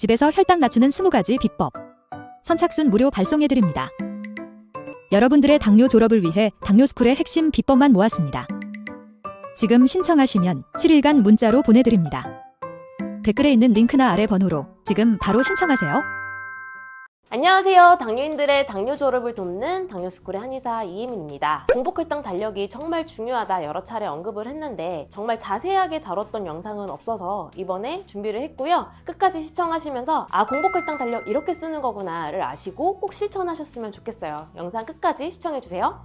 집에서 혈당 낮추는 20가지 비법. 선착순 무료 발송해드립니다. 여러분들의 당뇨 졸업을 위해 당뇨스쿨의 핵심 비법만 모았습니다. 지금 신청하시면 7일간 문자로 보내드립니다. 댓글에 있는 링크나 아래 번호로 지금 바로 신청하세요. 안녕하세요. 당뇨인들의 당뇨 졸업을 돕는 당뇨스쿨의 한의사 이혜민입니다. 공복혈당 달력이 정말 중요하다 여러 차례 언급을 했는데 정말 자세하게 다뤘던 영상은 없어서 이번에 준비를 했고요. 끝까지 시청하시면서 공복혈당 달력 이렇게 쓰는 거구나를 아시고 꼭 실천하셨으면 좋겠어요. 영상 끝까지 시청해주세요.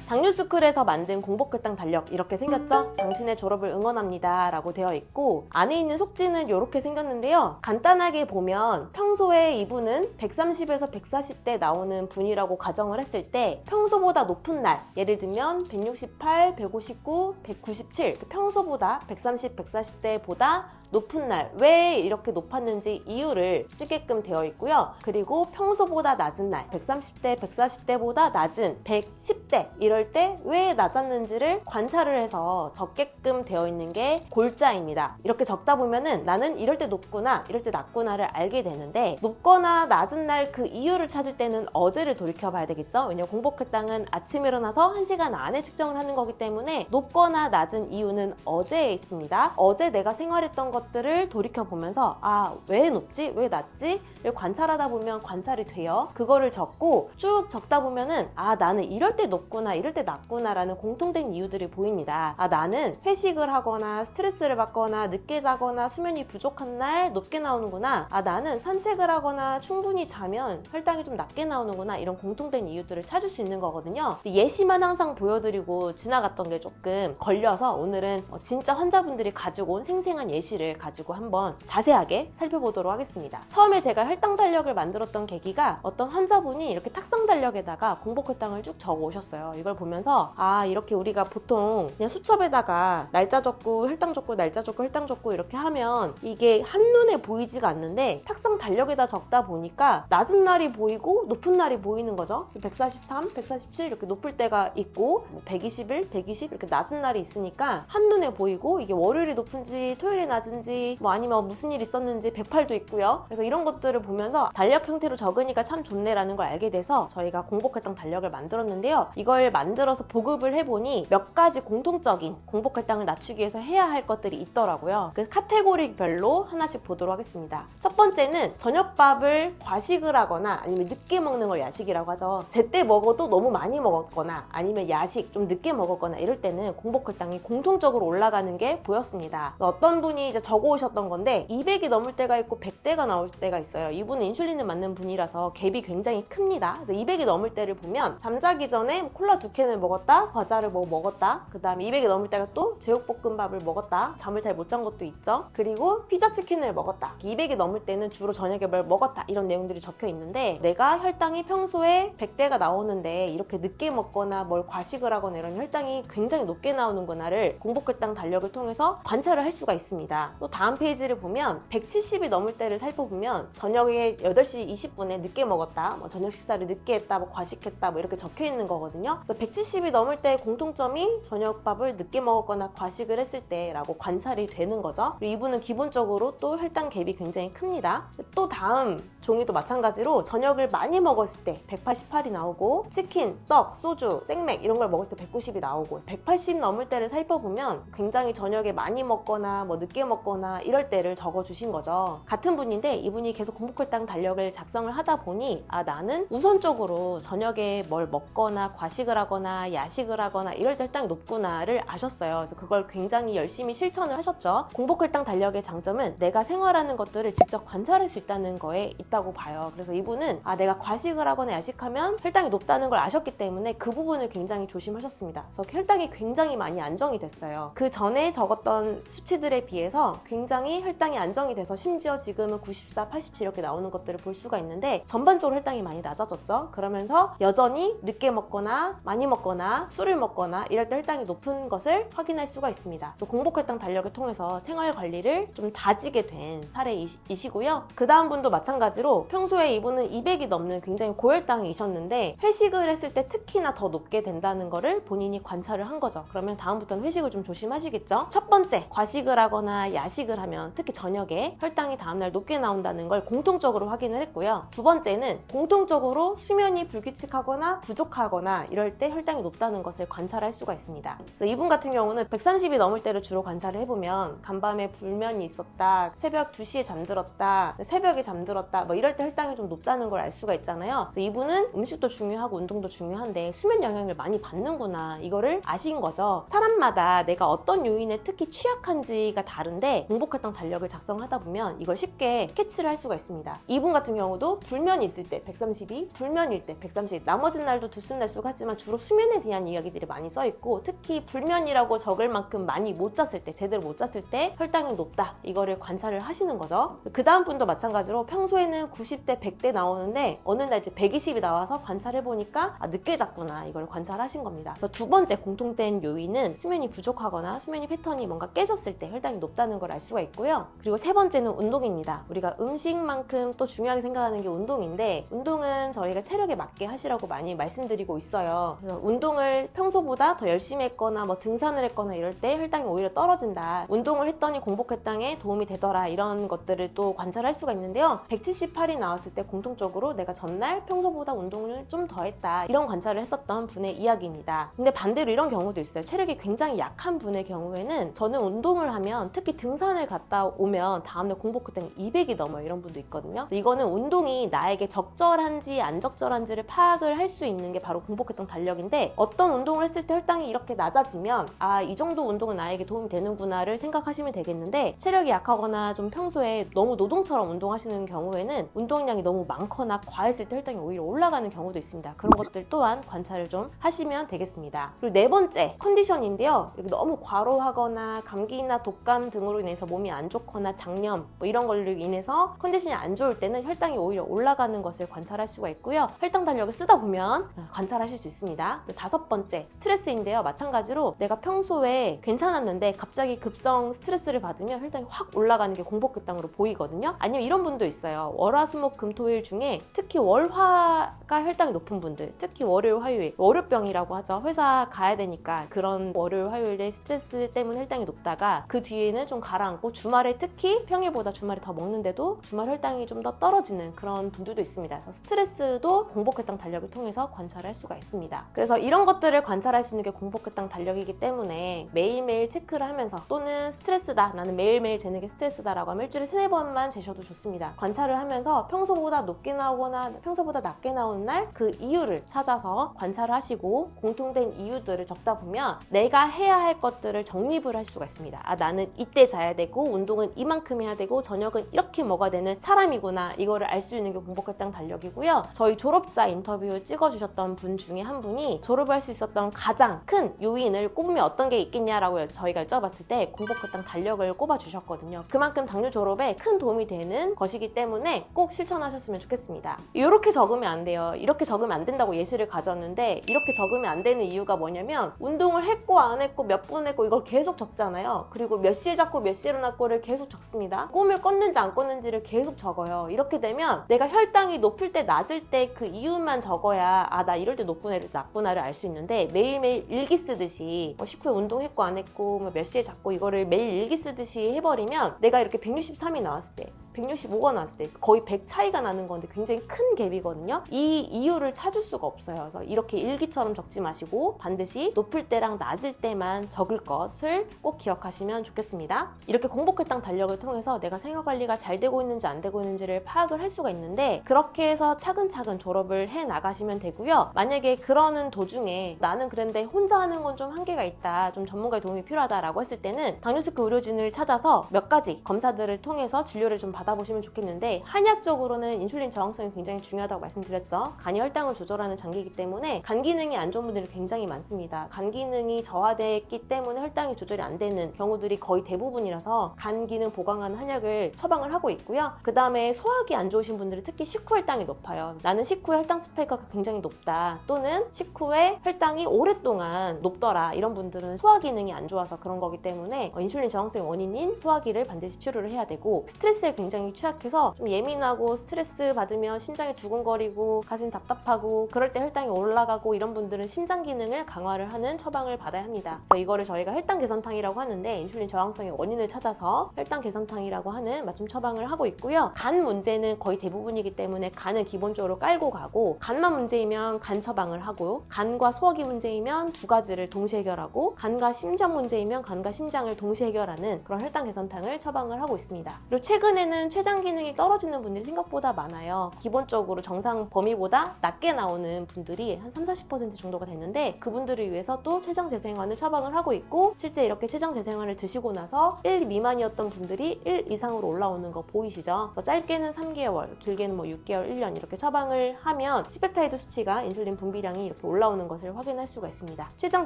당뇨스쿨에서 만든 공복혈당 달력 이렇게 생겼죠? 당신의 졸업을 응원합니다 라고 되어 있고 안에 있는 속지는 이렇게 생겼는데요. 간단하게 보면 평소에 이분은 130에서 140대 나오는 분이라고 가정을 했을 때 평소보다 높은 날, 예를 들면 168, 159, 197 평소보다 130, 140대보다 높은 날, 왜 이렇게 높았는지 이유를 쓰게끔 되어 있고요. 그리고 평소보다 낮은 날, 130대, 140대보다 낮은 110대 이럴 때 왜 낮았는지를 관찰을 해서 적게끔 되어 있는 게 골자입니다. 이렇게 적다 보면은 나는 이럴 때 높구나, 이럴 때 낮구나를 알게 되는데 높거나 낮은 날 그 이유를 찾을 때는 어제를 돌이켜 봐야 되겠죠? 왜냐면 공복혈당은 아침에 일어나서 1시간 안에 측정을 하는 거기 때문에 높거나 낮은 이유는 어제에 있습니다. 어제 내가 생활했던 것들을 돌이켜보면서 왜 높지? 왜 낮지? 를 관찰하다 보면 관찰이 돼요. 그거를 적고 쭉 적다 보면은 나는 이럴 때 높구나 이럴 때 낮구나 라는 공통된 이유들이 보입니다. 나는 회식을 하거나 스트레스를 받거나 늦게 자거나 수면이 부족한 날 높게 나오는구나. 나는 산책을 하거나 충분히 자면 혈당이 좀 낮게 나오는구나. 이런 공통된 이유들을 찾을 수 있는 거거든요. 예시만 항상 보여드리고 지나갔던 게 조금 걸려서 오늘은 진짜 환자분들이 가지고 온 생생한 예시를 가지고 한번 자세하게 살펴보도록 하겠습니다. 처음에 제가 혈당 달력을 만들었던 계기가 어떤 환자분이 이렇게 탁상 달력에다가 공복혈당을 쭉 적어 오셨어요. 이걸 보면서 이렇게 우리가 보통 그냥 수첩에다가 날짜 적고 혈당 적고 날짜 적고 혈당 적고 이렇게 하면 이게 한눈에 보이지가 않는데 탁상 달력에다 적다 보니까 낮은 날이 보이고 높은 날이 보이는 거죠. 143, 147 이렇게 높을 때가 있고 121, 120 이렇게 낮은 날이 있으니까 한눈에 보이고 이게 월요일이 높은지 토요일이 낮은지 아니면 무슨 일 있었는지 108도 있고요. 그래서 이런 것들을 보면서 달력 형태로 적으니까 참 좋네라는 걸 알게 돼서 저희가 공복혈당 달력을 만들었는데요. 이걸 만들어서 보급을 해보니 몇 가지 공통적인 공복혈당을 낮추기 위해서 해야 할 것들이 있더라고요. 그 카테고리별로 하나씩 보도록 하겠습니다. 첫 번째는 저녁밥을 과식을 하거나 아니면 늦게 먹는 걸 야식이라고 하죠. 제때 먹어도 너무 많이 먹었거나 아니면 야식 좀 늦게 먹었거나 이럴 때는 공복혈당이 공통적으로 올라가는 게 보였습니다. 어떤 분이 이제 적어 오셨던 건데 200이 넘을 때가 있고 100대가 나올 때가 있어요. 이분은 인슐린을 맞는 분이라서 갭이 굉장히 큽니다. 그래서 200이 넘을 때를 보면 잠자기 전에 콜라 2캔을 먹었다, 과자를 먹었다, 그 다음에 200이 넘을 때가 또 제육볶음밥을 먹었다, 잠을 잘 못 잔 것도 있죠. 그리고 피자 치킨을 먹었다. 200이 넘을 때는 주로 저녁에 뭘 먹었다 이런 내용들이 적혀 있는데 내가 혈당이 평소에 100대가 나오는데 이렇게 늦게 먹거나 뭘 과식을 하거나 이런 혈당이 굉장히 높게 나오는구나를 공복혈당 달력을 통해서 관찰을 할 수가 있습니다. 또 다음 페이지를 보면 170이 넘을 때를 살펴보면 저녁에 8시 20분에 늦게 먹었다, 저녁 식사를 늦게 했다, 과식했다 이렇게 적혀 있는 거거든요. 그래서 170이 넘을 때의 공통점이 저녁밥을 늦게 먹었거나 과식을 했을 때라고 관찰이 되는 거죠. 그리고 이분은 기본적으로 또 혈당 갭이 굉장히 큽니다. 또 다음 종이도 마찬가지로 저녁을 많이 먹었을 때 188이 나오고 치킨, 떡, 소주, 생맥 이런 걸 먹었을 때 190이 나오고 180 넘을 때를 살펴보면 굉장히 저녁에 많이 먹거나 늦게 먹거나 이럴 때를 적어주신 거죠. 같은 분인데 이분이 계속 공복혈당 달력을 작성을 하다 보니 나는 우선적으로 저녁에 뭘 먹거나 과식을 하거나 야식을 하거나 이럴 때 혈당이 높구나를 아셨어요. 그래서 그걸 굉장히 열심히 실천을 하셨죠. 공복혈당 달력의 장점은 내가 생활하는 것들을 직접 관찰할 수 있다는 거에 있다고 봐요. 그래서 이분은 내가 과식을 하거나 야식하면 혈당이 높다는 걸 아셨기 때문에 그 부분을 굉장히 조심하셨습니다. 그래서 혈당이 굉장히 많이 안정이 됐어요. 그 전에 적었던 수치들에 비해서 굉장히 혈당이 안정이 돼서 심지어 지금은 94, 87 이렇게 나오는 것들을 볼 수가 있는데 전반적으로 혈당이 많이 낮아졌죠. 그러면서 여전히 늦게 먹거나 많이 많이 먹거나 술을 먹거나 이럴 때 혈당이 높은 것을 확인할 수가 있습니다. 그래서 공복혈당 달력을 통해서 생활 관리를 좀 다지게 된 사례이시고요. 그 다음 분도 마찬가지로 평소에 이분은 200이 넘는 굉장히 고혈당이셨는데 회식을 했을 때 특히나 더 높게 된다는 거를 본인이 관찰을 한 거죠. 그러면 다음부터는 회식을 좀 조심하시겠죠. 첫 번째, 과식을 하거나 야식을 하면 특히 저녁에 혈당이 다음날 높게 나온다는 걸 공통적으로 확인을 했고요. 두 번째는 공통적으로 수면이 불규칙하거나 부족하거나 이럴 때 혈당이 높다는 것을 관찰할 수가 있습니다. 그래서 이분 같은 경우는 130이 넘을 때를 주로 관찰을 해보면 간밤에 불면이 있었다, 새벽 2시에 잠들었다, 새벽에 잠들었다, 뭐 이럴 때 혈당이 좀 높다는 걸 알 수가 있잖아요. 그래서 이분은 음식도 중요하고 운동도 중요한데 수면 영향을 많이 받는구나, 이거를 아신 거죠. 사람마다 내가 어떤 요인에 특히 취약한지가 다른데 공복혈당 달력을 작성하다 보면 이걸 쉽게 캐치를 할 수가 있습니다. 이분 같은 경우도 불면이 있을 때 132, 불면일 때 130, 나머지 날도 들쑥날쑥 하지만 주로 수면에 대한 이야기들이 많이 써있고, 특히 불면이라고 적을 만큼 많이 못 잤을 때, 제대로 못 잤을 때 혈당이 높다, 이거를 관찰을 하시는 거죠. 그 다음 분도 마찬가지로 평소에는 90대, 100대 나오는데 어느 날 이제 120이 나와서 관찰해보니까 늦게 잤구나, 이걸 관찰하신 겁니다. 그래서 두 번째 공통된 요인은 수면이 부족하거나 수면이 패턴이 뭔가 깨졌을 때 혈당이 높다는 걸 알 수가 있고요. 그리고 세 번째는 운동입니다. 우리가 음식만큼 또 중요하게 생각하는 게 운동인데, 운동은 저희가 체력에 맞게 하시라고 많이 말씀드리고 있어요. 그래서 운동을 평소보다 더 열심히 했거나 뭐 등산을 했거나 이럴 때 혈당이 오히려 떨어진다, 운동을 했더니 공복혈당에 도움이 되더라, 이런 것들을 또 관찰할 수가 있는데요. 178이 나왔을 때 공통적으로 내가 전날 평소보다 운동을 좀 더 했다, 이런 관찰을 했었던 분의 이야기입니다. 근데 반대로 이런 경우도 있어요. 체력이 굉장히 약한 분의 경우에는 저는 운동을 하면, 특히 등산을 갔다 오면 다음날 공복혈당이 200이 넘어요, 이런 분도 있거든요. 이거는 운동이 나에게 적절한지 안 적절한지를 파악을 할 수 있는 게 바로 공복혈당 달력인데, 어떤 운동을 했을 때 혈당이 이렇게 낮아지면 이 정도 운동은 나에게 도움이 되는구나를 생각하시면 되겠는데, 체력이 약하거나 좀 평소에 너무 노동처럼 운동하시는 경우에는 운동량이 너무 많거나 과했을 때 혈당이 오히려 올라가는 경우도 있습니다. 그런 것들 또한 관찰을 좀 하시면 되겠습니다. 그리고 네 번째, 컨디션인데요. 이렇게 너무 과로하거나 감기나 독감 등으로 인해서 몸이 안 좋거나 장염 뭐 이런 걸로 인해서 컨디션이 안 좋을 때는 혈당이 오히려 올라가는 것을 관찰할 수가 있고요. 혈당 달력을 쓰다 보면 관찰하실 수 있습니다. 그리고 다섯 번째, 스트레스인데요. 마찬가지로 내가 평소에 괜찮았는데 갑자기 급성 스트레스를 받으면 혈당이 확 올라가는 게 공복혈당으로 보이거든요. 아니면 이런 분도 있어요. 월화수목금토일 중에 특히 월화가 혈당이 높은 분들, 특히 월요일 화요일, 월요병이라고 하죠. 회사 가야 되니까 그런 월요일 화요일에 스트레스 때문에 혈당이 높다가 그 뒤에는 좀 가라앉고, 주말에 특히 평일보다 주말에 더 먹는데도 주말 혈당이 좀 더 떨어지는 그런 분들도 있습니다. 그래서 스트레스도 공복혈당 달력을 통해서 관찰할 수가 있습니다. 그래서 이런 것들을 관찰할 수 있는 게 공복혈당 달력이기 때문에 매일매일 체크를 하면서, 또는 스트레스다, 나는 매일매일 재는 게 스트레스다라고 하면 일주일에 3-4번만 재셔도 좋습니다. 관찰을 하면서 평소보다 높게 나오거나 평소보다 낮게 나오는 날 그 이유를 찾아서 관찰을 하시고, 공통된 이유들을 적다 보면 내가 해야 할 것들을 정립을 할 수가 있습니다. 나는 이때 자야 되고 운동은 이만큼 해야 되고 저녁은 이렇게 먹어야 되는 사람이구나, 이거를 알 수 있는 게 공복혈당 달력이고요. 저희 졸업자 인터뷰 찍어주셨던 분 중에 한 분이 졸업할 수 있었던 가장 큰 요인을 꼽으면 어떤 게 있겠냐라고 저희가 여쭤봤을 때 공복혈당 달력을 꼽아주셨거든요. 그만큼 당뇨 졸업에 큰 도움이 되는 것이기 때문에 꼭 실천하셨으면 좋겠습니다. 이렇게 적으면 안 돼요. 이렇게 적으면 안 된다고 예시를 가졌는데, 이렇게 적으면 안 되는 이유가 뭐냐면, 운동을 했고 안 했고 몇 분 했고 이걸 계속 적잖아요. 그리고 몇 시에 잤고 몇 시에 일어났고를 계속 적습니다. 꿈을 꿨는지 안 꿨는지를 계속 적어요. 이렇게 되면 내가 혈당이 높을 때 낮을 때 그 이유만 적어야 나 이럴 때 낮구나를 알 수 있는데, 매일매일 일기 쓰듯이 식후에 운동했고 안 했고 몇 시에 잤고 이거를 매일 일기 쓰듯이 해버리면, 내가 이렇게 163이 나왔을 때, 165가 나왔을 때 거의 100 차이가 나는 건데 굉장히 큰 갭이거든요. 이 이유를 찾을 수가 없어요. 그래서 이렇게 일기처럼 적지 마시고 반드시 높을 때랑 낮을 때만 적을 것을 꼭 기억하시면 좋겠습니다. 이렇게 공복혈당 달력을 통해서 내가 생활관리가 잘 되고 있는지 안 되고 있는지를 파악을 할 수가 있는데, 그렇게 해서 차근차근 졸업을 해 나가시면 되고요. 만약에 그러는 도중에 나는 그런데 혼자 하는 건 좀 한계가 있다, 좀 전문가의 도움이 필요하다라고 했을 때는 당뇨스크 의료진을 찾아서 몇 가지 검사들을 통해서 진료를 좀 받아보시면 좋겠는데, 한약적으로는 인슐린 저항성이 굉장히 중요하다고 말씀드렸죠. 간이 혈당을 조절하는 장기이기 때문에 간 기능이 안 좋은 분들이 굉장히 많습니다. 간 기능이 저하됐기 때문에 혈당이 조절이 안 되는 경우들이 거의 대부분이라서 간 기능 보강하는 한약을 처방을 하고 있고요. 그 다음에 소화기 안 좋으신 분들은 특히 식후 혈당이 높아요. 나는 식후에 혈당 스파이크가 굉장히 높다, 또는 식후에 혈당이 오랫동안 높더라, 이런 분들은 소화 기능이 안 좋아서 그런 거기 때문에 인슐린 저항성의 원인인 소화기를 반드시 치료를 해야 되고, 스트레스에 굉장히 취약해서 좀 예민하고 스트레스 받으면 심장이 두근거리고 가슴이 답답하고 그럴 때 혈당이 올라가고 이런 분들은 심장 기능을 강화를 하는 처방을 받아야 합니다. 그래서 이거를 저희가 혈당 개선탕이라고 하는데, 인슐린 저항성의 원인을 찾아서 혈당 개선탕이라고 하는 맞춤 처방을 하고 있고요. 간 문제는 거의 대부분이기 때문에 간은 기본적으로 깔고 가고, 간만 문제이면 간 처방을 하고, 간과 소화기 문제이면 두 가지를 동시에 해결하고, 간과 심장 문제이면 간과 심장을 동시에 해결하는 그런 혈당 개선탕을 처방을 하고 있습니다. 그리고 최근에는 췌장 기능이 떨어지는 분들이 생각보다 많아요. 기본적으로 정상 범위보다 낮게 나오는 분들이 한 30-40% 정도가 됐는데, 그분들을 위해서 또 췌장 재생환을 처방을 하고 있고, 실제 이렇게 췌장 재생환을 드시고 나서 1 미만이었던 분들이 1 이상으로 올라오는 거 보이시죠? 그래서 짧게는 3개월, 길게는 6개월, 1년 이렇게 처방을 하면 시페타이드 수치가, 인슐린 분비량이 이렇게 올라오는 것을 확인할 수가 있습니다. 췌장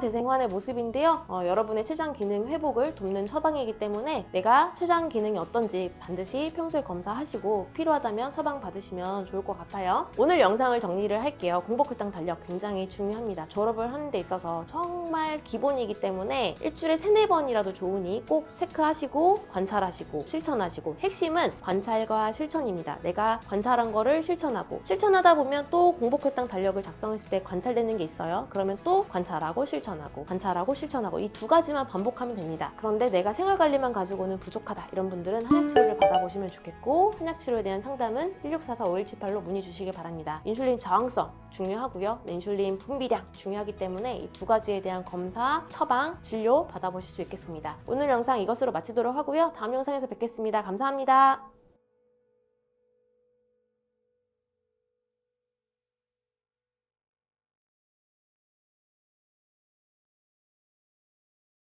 재생환의 모습인데요. 여러분의 췌장 기능 회복을 돕는 처방이기 때문에 내가 췌장 기능이 어떤지 반드시 평소에 검사하시고 필요하다면 처방 받으시면 좋을 것 같아요. 오늘 영상을 정리를 할게요. 공복혈당 달력 굉장히 중요합니다. 졸업을 하는 데 있어서 정말 기본이기 때문에 일주일에 3-4번이라도 좋으니 꼭 체크하시고 관찰하시고 실천하시고, 핵심은 관찰과 실천입니다. 내가 관찰한 거를 실천하고, 실천하다 보면 또 공복혈당 달력을 작성했을 때 관찰되는 게 있어요. 그러면 또 관찰하고 실천하고, 관찰하고 실천하고, 이 두 가지만 반복하면 됩니다. 그런데 내가 생활관리만 가지고는 부족하다, 이런 분들은 한약치료를 받아보시면 좋겠고, 한약치료에 대한 상담은 1644-5178로 문의 주시기 바랍니다. 인슐린 저항성 중요하고요. 인슐린 분비량 중요하기 때문에 이 두 가지에 대한 검사, 처방, 진료 받아보실 수 있겠습니다. 오늘 영상 이것으로 마치도록 하고요. 다음 영상에서 뵙겠습니다. 감사합니다.